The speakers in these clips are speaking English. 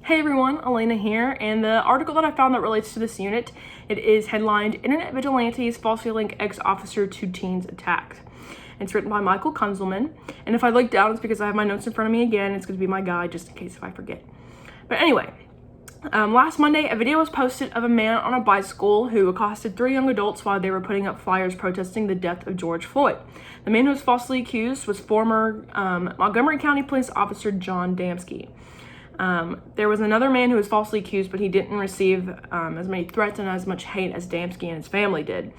Hey everyone, Elena here, and the article that I found that relates to this unit, it is headlined, Internet Vigilantes Falsely Link Ex-Officer to Teens Attacked. It's written by Michael Kunzelman, and if I look down, it's because I have my notes in front of me again. It's going to be my guide just in case if I forget. But anyway, last Monday, a video was posted of a man on a bicycle who accosted 3 young adults while they were putting up flyers protesting the death of George Floyd. The man who was falsely accused was former Montgomery County Police Officer John Damsky. There was another man who was falsely accused, but he didn't receive as many threats and as much hate as Damsky and his family did.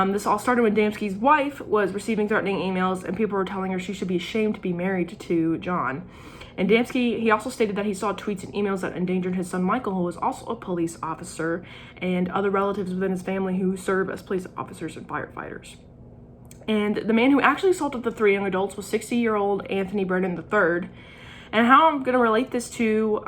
This all started when Damsky's wife was receiving threatening emails, and people were telling her she should be ashamed to be married to John. And Damsky, he also stated that he saw tweets and emails that endangered his son Michael, who was also a police officer, and other relatives within his family who serve as police officers and firefighters. And the man who actually assaulted the 3 young adults was 60-year-old Anthony Brennan III. And how I'm going to relate this to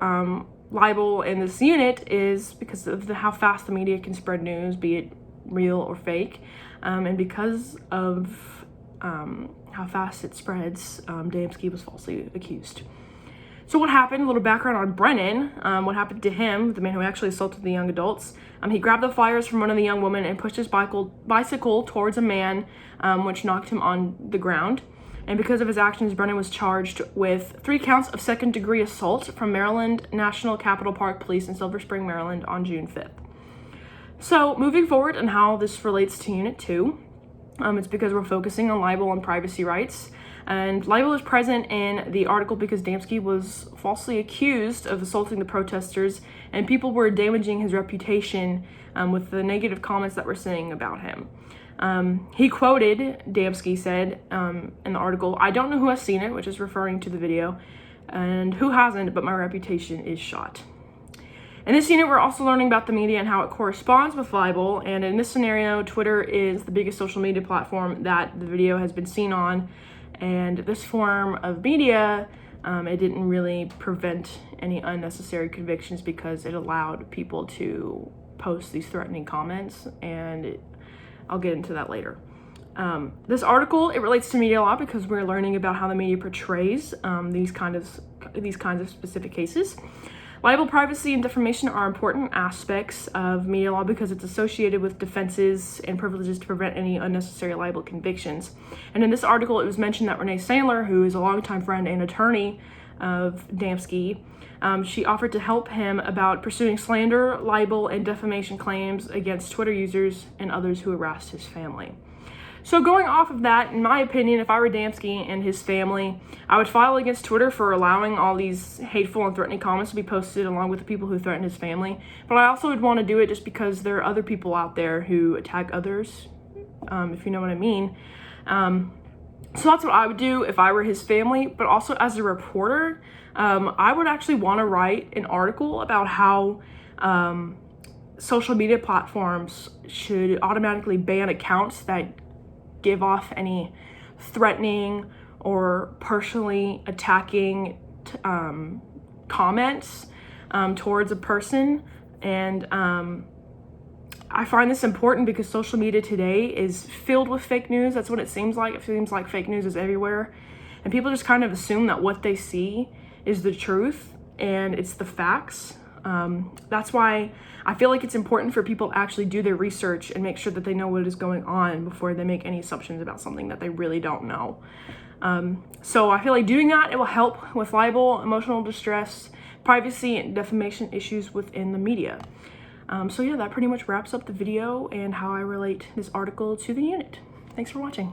libel in this unit is because of how fast the media can spread news, be it real or fake, and because of how fast it spreads, Damsky was falsely accused. So what happened, a little background on Brennan, what happened to him, the man who actually assaulted the young adults. He grabbed the flyers from one of the young women and pushed his bicycle towards a man, which knocked him on the ground. And because of his actions, Brennan was charged with 3 counts of second-degree assault from Maryland National Capital Park Police in Silver Spring, Maryland on June 5th. So moving forward and how this relates to Unit 2, it's because we're focusing on libel and privacy rights. And libel is present in the article because Damsky was falsely accused of assaulting the protesters, and people were damaging his reputation with the negative comments that were saying about him. He quoted, Damsky said in the article, "I don't know who has seen it," which is referring to the video, "and who hasn't, but my reputation is shot." In this unit, we're also learning about the media and how it corresponds with libel, and in this scenario, Twitter is the biggest social media platform that the video has been seen on, and this form of media, it didn't really prevent any unnecessary convictions because it allowed people to post these threatening comments, and I'll get into that later. This article, it relates to media law because we're learning about how the media portrays these kinds of specific cases. Libel, privacy, and defamation are important aspects of media law because it's associated with defenses and privileges to prevent any unnecessary libel convictions. And in this article, it was mentioned that Renee Sandler, who is a longtime friend and attorney of Damsky, she offered to help him about pursuing slander, libel, and defamation claims against Twitter users and others who harassed his family. So going off of that, in my opinion, if I were Damsky and his family, I would file against Twitter for allowing all these hateful and threatening comments to be posted along with the people who threatened his family. But I also would want to do it just because there are other people out there who attack others, if you know what I mean. So that's what I would do if I were his family. But also as a reporter, I would actually want to write an article about how social media platforms should automatically ban accounts that give off any threatening or personally attacking comments towards a person. And I find this important because social media today is filled with fake news. That's what it seems like. It seems like fake news is everywhere. And people just kind of assume that what they see is the truth and it's the facts. That's why I feel like it's important for people to actually do their research and make sure that they know what is going on before they make any assumptions about something that they really don't know. So I feel like doing that, it will help with libel, emotional distress, privacy, and defamation issues within the media. So yeah, that pretty much wraps up the video and how I relate this article to the unit. Thanks for watching.